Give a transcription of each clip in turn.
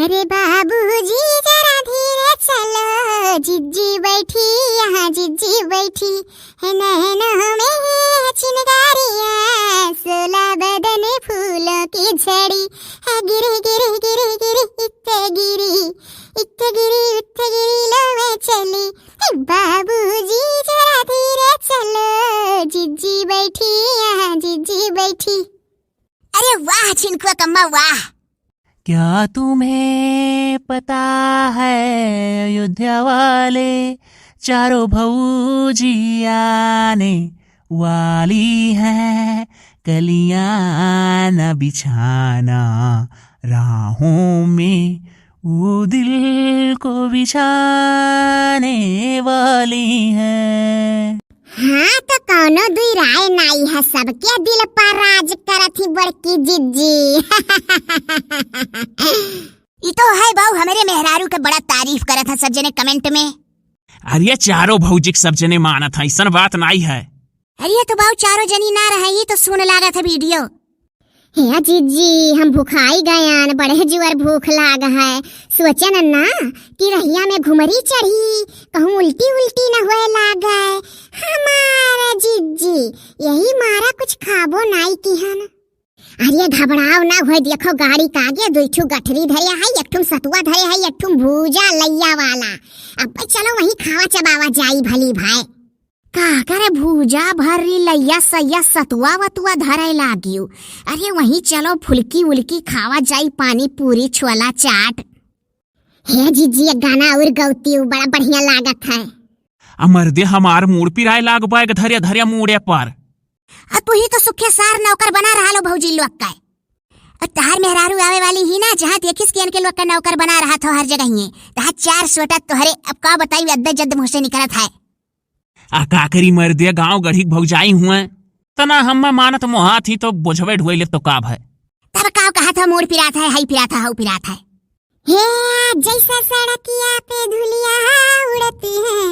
अरे बाबूजी जरा धीरे चलो, जिज्जी बैठी यहाँ जिज्जी बैठी है, नैनों में चिनगारियाँ, 16 बदन फूलों की झड़ी है, गिरी गिरी गिरी गिरी इत्ते गिरी लो मैं चली। बाबूजी जरा धीरे चलो, जिज्जी बैठी यहाँ जिज्जी बैठी। अरे वाह छिनकुआ कम्मा वाह। क्या तुम्हें पता है अयोध्या वाले चारों भौजी आने वाली है, कलियां न बिछाना राहों में, वो दिल को बिछाने वाली है। हाँ तो कौनो दुई राय नाई है, सबके दिल पर राज करत ही बड़की जिज्जी। ये तो है बाऊ, हमारे मेहरारू के बड़ा तारीफ करत है सब जने कमेंट में। अरे चारों भौजी सब जने मानत है, ऐसा बात नहीं है। अरे तो बाऊ चारों जनी ना रही तो सुन लागत है वीडियो। हे जिज्जी हम भूखाई गयान, बड़े जुअर भूख लाग है, सोचन ना कि रहिया में घुमरी चढ़ी, कहूँ उल्टी उल्टी न हुए लाग है हमारा जिज्जी, यही मारा कुछ खाबो नाई की हन। अरे घबराओ ना हो, देखो गाड़ी का आगे 2 ठू गठरी धरे है, 1 ठू सतुआ धरे है, 1 ठू भूजा लैया वाला। अब चलो वही खावा चबावा जाई भली भाई। का करे भूजा भरी लैया सैया सतुआ वतुआ धरे लागियो। अरे वहीं चलो फुलकी उलकी खावा जाई, पानी पूरी छोला चाट। हे जीजी एक गाना और गौती बड़ा बढ़िया लागत है। अमर दे हमार मूड पिराए लाग बाग धरिया धरिया मूडे पर। तू ही तो सुखे सार नौकर बना रहा लो भौजी लोग का। तहार मेहरारू आवे वाली ही ना, जहाँ देखिस के इनके लोग का नौकर बना रहा था हर जगह ही। तहार 4 सोटा तोहरे अब का बताई अद्दे जद्द मुँह से निकलत है। का करी मर दे गाँव गढ़ी भौजाई हुए तना हम मानत मोहा थी तो बोझवे ढुले तो काब है। तब का कहा था मोड़ पिरात है, हाई पिरात है, हाउ पिरात है। हे जैसा सड़किया पे धुलिया उड़ती है,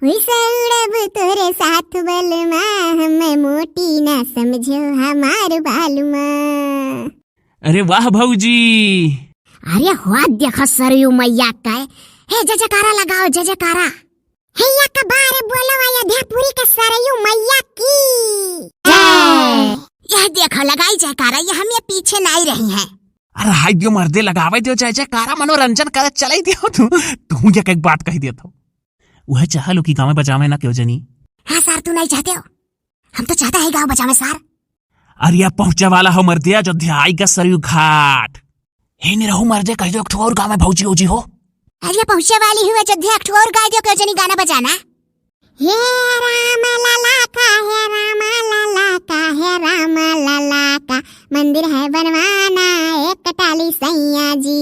वैसा उड़ब तोरे साथ बलमा, हमें मोटी ना समझो हमार बालमा। अरे वाह भौजी। अरे हुआ देखो सरयू मैया का। हे जजकारा लगाओ जजकारा। हैया का बारे बोलो अयोध्यापुरी के सरयू मैया की जय। यह देखो लगाई जयकारा, ये हम ये पीछे नहीं रही हैं। अरे हाय दियो मर्दे लगावे दियो जय जयकारा, मनोरंजन करे चलाई दियो तू एक बात कही दिया था। वह चाहलो कि गाँव बजावे ना क्यों जनी। हाँ सर तू नहीं चाहते हो, हम तो चाहते हैं गाँव बजावे सर। अरे पहुंचे वाला हो मर्दे अयोध्या का सरयू घाट। हे नहीं रहू मर्दे कह दो और गाँव में भौजी हो जी हो। अरे पहुंचे वाली हुई अयोध्या और गा दियो क्यों जनी गाना बजाना। हे राम लाला का, हे राम लाला का, हे राम लाला का, मंदिर है बनवाना एक कटाली सैया जी।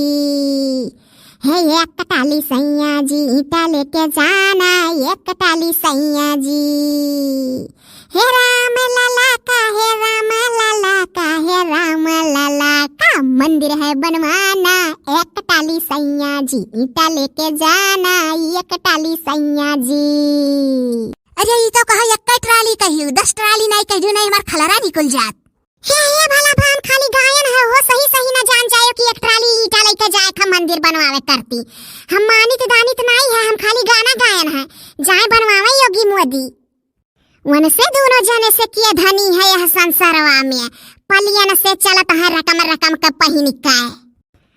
हे एक कटाली सैया जी, ईटा लेके जाना एक कटाली सैया जी। हे राम लाला का, हे राम लाला का, हे राम लाला का, मंदिर है बनवाना एक कटाली सैया जी, ईटा लेके जाना एक कटाली सैया जी। अरे ये तो कहो एक ट्राली कहियो, 10 ट्राली नहीं कहियो, नहीं हमार खलरा निकल जात। हे भला भान खाली गायन है हो, सही सही ना जान जायो कि एक ट्राली ईटा लेके जाए था मंदिर बनवावे करती। हम मानित दानित नहीं है, हम खाली गाना गायन है, जाए बनवावे योगी मोदी। वन से दोनों जने से किए धनी है यह संसारवा में, पलियन से चलत है रकम रकम का पहिन का।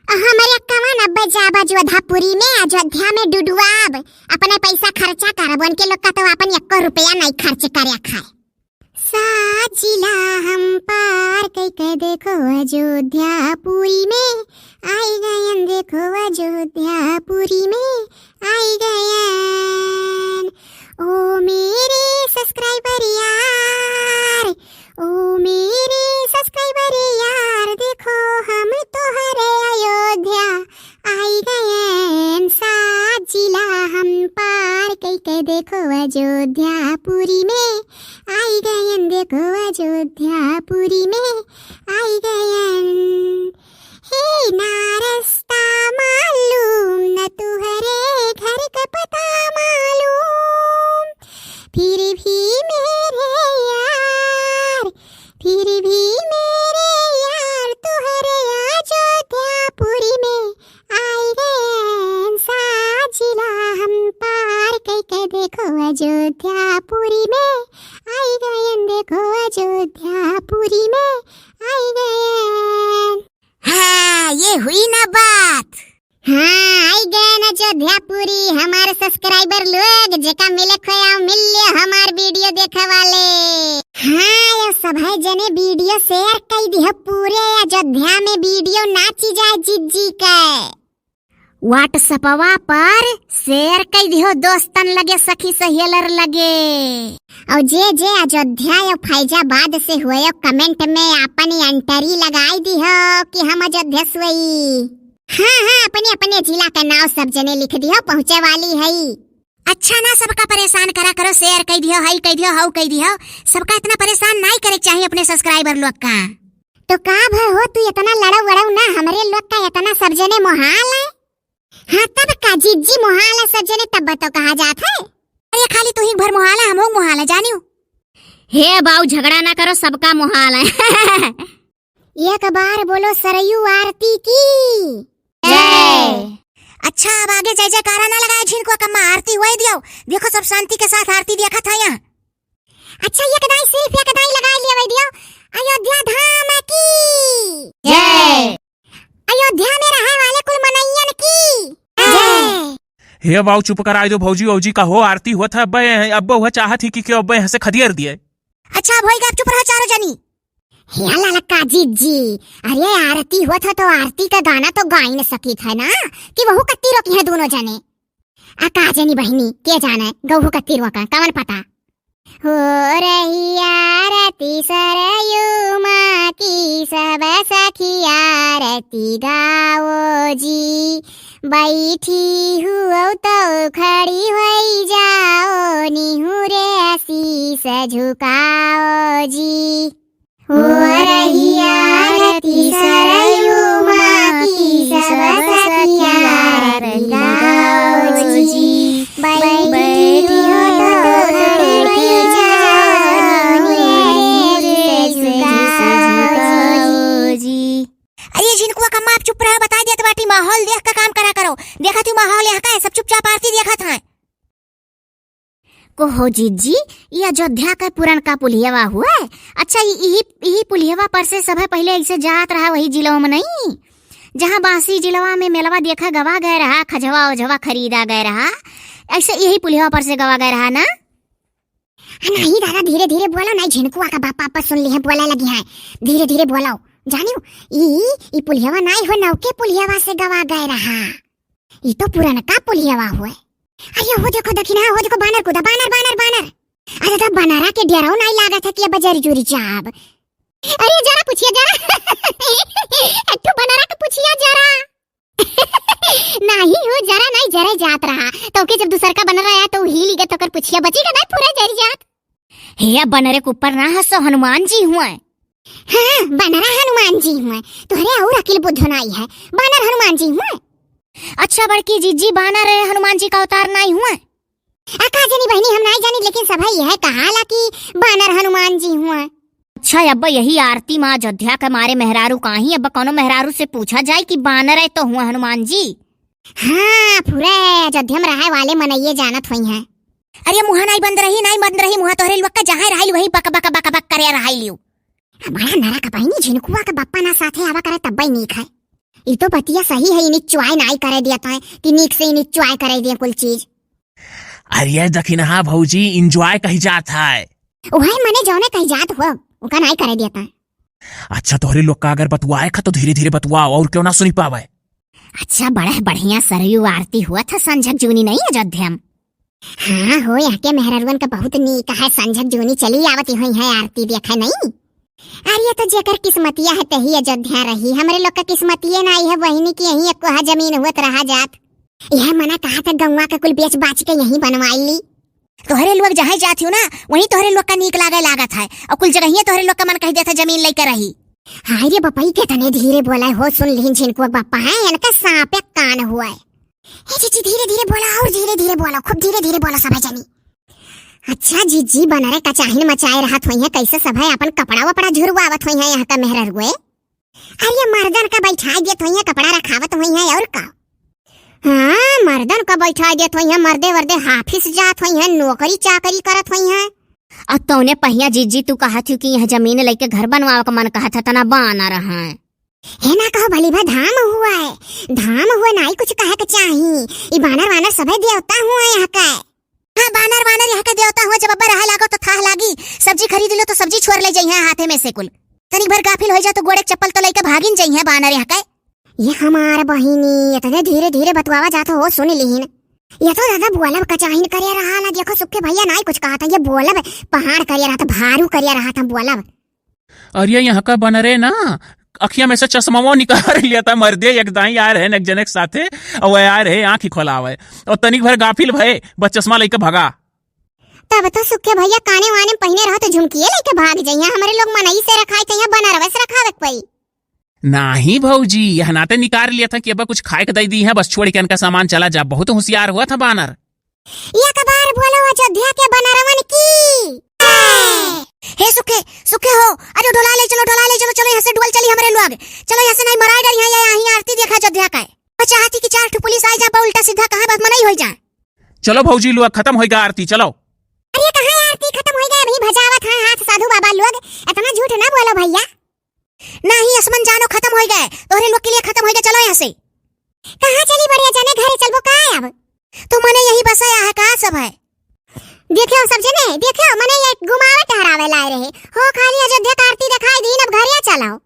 हमारे कवन अब जाबा जोधापुरी में अयोध्या में डुडुआब, अपने पैसा खर्चा करब, उनके लोग का तो अपन 1 रुपया नहीं खर्च करे खाए। साजिला हम पार कई देखो अयोध्यापुरी में आई गयन, देखो अयोध्यापुरी में आई गयन। ओ मेरे सब्सक्राइबर यार, ओ मेरे सब्सक्राइबर यार, देखो हम तो हरे अयोध्या आई गए। 7 जिला हम पार कई देखो अयोध्यापुरी में आई गए, देखो अयोध्यापुरी में आई गए। हे ना रास्ता मालूम न तुहरे घर का पता मालूम, फिर भी मेरे यार, फिर भी मेरे यार तुहरे अयोध्यापुरी में आई अयोध्यापुरी में आई गए, देखो अयोध्यापुरी में आई गए। हाँ, ये हुई ना बात। हाँ, आई गए न अयोध्यापुरी हमारे सब्सक्राइबर लोग, जेका मिले खोया मिल लियो हमार वीडियो देखे वाले। हाँ, ये सब है जने वीडियो शेयर कर दियो, पूरे अयोध्या में वीडियो नाची जाए जिज्जी के। व्हाट्सएपवा पर शेयर कर दियो दोस्तन लगे, सखी सहेलर लगे। और जे जे अयोध्या या फैजाबाद से हुए कमेंट में अपनी एंट्री लगाई दियो कि हम अयोध्या से। हाँ हाँ, अपने अपने जिला का नाम सब जने लिख दियो, पहुँचे वाली है। अच्छा ना, सबका परेशान करा करो, शेयर कर दियो, हाई कर दियो, हाउ कर दियो। सबका इतना परेशान नहीं करे चाहिए अपने सब्सक्राइबर लोग का। तो का हो तू इतना लड़ो वड़ो ना, हमरे लोग का इतना सब जने मोहाल है। हाँ तब का जिज्जी मोहाल है सब जने, तब तो कहा जाता है। अरे खाली तू ही भर मोहाल है, हम मोहाल है जानियो। हे बाऊ, झगड़ा ना करो, सबका मोहाल है। एक बार बोलो सरयू आरती की जय। अच्छा, अब आगे जय जयकारा ना लगाए, झिनको कम्मा आरती हुई दियो। देखो सब शांति के साथ आरती देखा था यहाँ। अच्छा, ये कदाई सिर्फ ये कदाई लगा लिया वही दियो। अयोध्या धाम की जय। अयोध्या में रहने वाले कुल मनैयन की जय। हे बाऊ, चुप कराई दो भौजी, भौजी का हो आरती हुआ था। अब वह चाहत ही कि अब से खदियर दिए। अच्छा, अब होएगा, चुप रहो चारों जनी। हे ललका जीजी, अरे आरती हुआ था तो आरती का गाना तो गा ही न सकी था ना, कि वहु कत्ती रोकी है दोनों जने। का जनी बहनी के जाने गहु कत्ती रोका, कवन पता। हो रही आरती सरयू माँ की, सब सखी आरती गाओ जी। बैठी हुआ तो खड़ी हो जाओ, निहुरे आशीष झुकाओ जी। हो रही आरती सरयू माँ की, सब सखी आरती गाओ जी। बैठी हो तो खड़ी हो जाओ, निहुरे आशीष झुकाओ जी। अरे जिनको कम्मा आप चुप रहो, बता दिया तो बाटी, माहौल देख का काम करा करो। देखा तू माहौल यहाँ का है, सब चुपचाप आरती देखा था। को हो जीजी, ये अयोध्या का पुरान का पुलियावा हुआ है। अच्छा, यही पुलियावा पर से सब पहले ऐसे जात रहा, वही जिलों में नहीं, जहाँ बांसी जिलवा में मेलवा देखा गवा गए रहा, खजवा ओझवा खरीदा गए रहा, ऐसे यही पुलियावा पर से गवा गए रहा ना। नहीं दादा, धीरे धीरे बोलो, नहीं झिनकुआ का बापा आपस सुन ली है, बोला लगी है, धीरे धीरे बोलो। जानियो ई पुलियावा नहीं हो, नौके पुलियावा से गवा गए रहा। ये तो पुराना का पुलियावा हुआ। अरे वो देखो दक्षिणा, वो देखो बानर कूदा, बानर बानर बानर। अरे तब बनारा के डेराव नहीं लागा था कि अब जरी जुरी जाब। अरे जरा पूछिए जरा। तो बनारा के पूछिए जरा। नहीं हो जरा, नहीं जरा जात रहा तो के जब दूसर का बन रहा है तो हिल गया तो कर पूछिए, बचेगा नहीं पूरा जरी जात। हे बनरे के ऊपर ना हंसो, हनुमान जी हुए। हाँ, बनरा हनुमान जी हुए, तुहरे और अकिल बुद्ध नहीं है, बानर हनुमान जी हुए। अच्छा बड़की जीजी, बानर हनुमान जी का अवतार नहीं हुआ। अका जनी बहनी हम नहीं जानी, लेकिन सब यह कहाला कि बानर हनुमान जी हुआ। अच्छा, अब यही आरती माँ अयोध्या के मारे मेहरारू काही, अब कोनो मेहरारू से पूछा जाए कि बानर है तो हुआ हनुमान जी। हाँ, पूरे अयोध्या में रहे वाले मनइये जानत हुई हैं। अरे मुहा नहीं बंद रही, नहीं बंद रही मुहा, तोहरे लोग का जहाँ रही वही बक बक बक बक करे रही लियो। हमारा नरा का बहनी झिनकुआ का बप्पा ना साथे आवा करे तब नीक है। ये तो बतिया सही है, इन्हीं चुआई नहीं करे दिया था कि नीक से इन्हीं चुआई करे दिया कुल चीज। अरे दखिना भौजी, इंजॉय कही जात है। वही मने जौने कही जात हुआ, उका नहीं करे दिया था। अच्छा, तोहरे लोग का अगर बतुआए खा तो धीरे धीरे बतुआओ, और क्यों ना सुनी पावे। अच्छा, बड़ा बढ़िया सरयू आरती हुआ था संझक जूनी नहीं अयोध्या में। हाँ हो, यहाँ के मेहरारुअन का बहुत नीक है, संझक जूनी चली आवती हुई है आरती देखा नहीं। अरे तो जेकर किस्मतिया है तही अयोध्या रही, हमरे लोग का किस्मतिये नहीं है बहिनी की यही एक कोहा जमीन हुआ रहा जात। यह मना कहा था गंवा का कुल बेच बाच के यही बनवाई ली। तोहरे लोग जहाँ जाती हो ना वहीं तोहरे लोग का नीक लागे लागत है, और कुल जगह ही तोहरे लोग का मन कह देता जमीन लेकर रही। हाय रे बपाई के तने धीरे बोला हो, सुन लीन झिनको बापा है इनका सांप कान हुआ है। जीजी धीरे धीरे बोला, और धीरे धीरे बोलो, खूब धीरे धीरे बोलो सब जनी। अच्छा जीजी बनरे कचाहिन मचाए रहत हुई है, कैसे सब है अपन कपड़ा वपड़ा झुरवावत हुई है यहाँ का मेहरर हुए। अरे मर्दन का बैठा देत हुई है, कपड़ा रखावत हुई है और का। हाँ मर्दन का बैठा देत हुई है, मर्दे वर्दे हाफिस जात हुई है, नौकरी चाकरी करत हुई है। और तौने पहिया जीजी तू कहा थी कि यह जमीन लेके घर बनवाओ का मन कहा था तना बाना रहा है ना। कहो भली भा धाम हुआ है, धाम हुआ नहीं कुछ कहे के चाही। ई बानर वानर सभे देवता हुआ यहाँ का। हाँ बानर वानर यहाँ का देवता हुआ, जब अब्बा रहा लागो तो थाह लागी। सब्जी खरीद लो तो सब्जी छोड़ ले जाइए हाथे में से कुल। तनी भर गाफिल हो जाए तो गोड़े चप्पल तो लेके भागिन जाइए बानर यहाँ का। ये हमार बहिनी इतने धीरे धीरे बतवावा जाता हो, सुन लीन। ये तो दादा बोलब कचाहिन करे रहा ना, देखो सुखे भैया नहीं कुछ कहा था, ये बोलब पहाड़ करे रहा था, भारू करे रहा था बोलब। अरे यहाँ का बन रहे ना, अखिया में से चश्मा निकाल लिया था मर्दे एक दाई आ रहे एक जने के साथे, और वह आ रहे आँख ही खोलावे और तनिक भर गाफिल भय बस चश्मा लेके भगा। तब तो सुखे भैया काने वाने पहने रहा तो झुमकिए लेके भाग जाइए। हमारे लोग मनई से रखाए थे, यहाँ बना रहा रखावे पई। नहीं भौजी, यह नाते निकाल लिया था कि अब कुछ खाए के दे दी है, बस छोड़ के इनका सामान चला जा। बहुत होशियार हुआ था बानर। ये कबार बोलो अयोध्या के बनरवन की। हे सुखे सुखे हो, अरे डोला ले चलो चलो यहाँ से डोल चली हमारे लोग। चलो यहाँ से नहीं मराई डर यहाँ आरती देखा अयोध्या का। चाहती कि 4 ठो पुलिस आ जा उल्टा सीधा कहाँ बस मनाई हो जाए। चलो भौजी लोग खत्म होगा आरती, चलो। अरे कहाँ आरती खत्म हो गया, अभी भजावत है हाथ साधु बाबा लोग। इतना झूठ ना बोलो भैया। नहीं असमन जानो खत्म हो गए, तोहरे लोग के लिए खत्म हो गए। चलो यहाँ से। कहाँ चली बढ़िया जाने, घरे चलबो का अब? तो मने यही बसाया है का सब है। देखियो सब जने देखियो, मने ये घुमावे टहरावे लाए रहे हो, खाली अयोध्या आरती दिखाई दी, अब घरे चलाओ।